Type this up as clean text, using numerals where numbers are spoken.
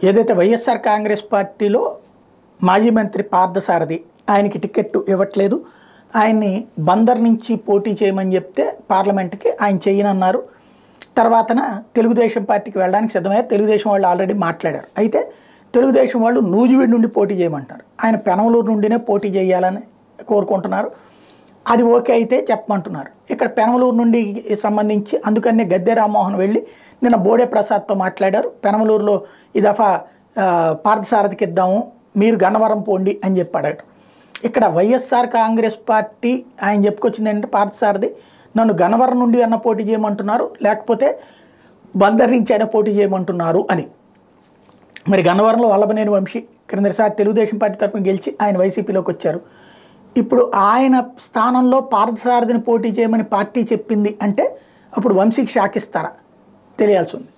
ఏదైతే వైఎస్ఆర్ కాంగ్రెస్ పార్టీలో మాజీ మంత్రి పార్థసారథి ఆయనకి టికెట్ ఇవ్వట్లేదు. ఆయన్ని బందర్ నుంచి పోటీ చేయమని చెప్తే పార్లమెంట్కి ఆయన చేయనన్నారు. తర్వాతన తెలుగుదేశం పార్టీకి వెళ్ళడానికి సిద్ధమయ్యారు. తెలుగుదేశం వాళ్ళు ఆల్రెడీ మాట్లాడారు. అయితే తెలుగుదేశం వాళ్ళు నూజివీడు నుండి పోటీ చేయమంటారు. ఆయన పెనమలూరు నుండినే పోటీ చేయాలని కోరుకుంటున్నారు. అది ఓకే అయితే చెప్పమంటున్నారు. ఇక్కడ పెనమలూరు నుండి సంబంధించి అందుకనే గద్దె రామ్మోహన్ వెళ్ళి నిన్న బోడే ప్రసాద్తో మాట్లాడారు. పెనమలూరులో ఈ దఫా పార్థసారథికి ఇద్దాము, మీరు గన్నవరం పోండి అని చెప్పి అడగటం. ఇక్కడ వైఎస్ఆర్ కాంగ్రెస్ పార్టీ ఆయన చెప్పుకొచ్చింది ఏంటంటే పార్థసారథి నన్ను గన్నవరం నుండి అన్న పోటీ చేయమంటున్నారు, లేకపోతే బందర్ నుంచి అయినా పోటీ చేయమంటున్నారు అని. మరి గన్నవరంలో వల్లభనేని వంశీ క్రిందసారి తెలుగుదేశం పార్టీ తరఫున గెలిచి ఆయన వైసీపీలోకి వచ్చారు. ఇప్పుడు ఆయన స్థానంలో పార్థసారథిని పోటీ చేయమని పార్టీ చెప్పింది అంటే అప్పుడు వంశీకి షాక్ ఇస్తారా తెలియాల్సి ఉంది.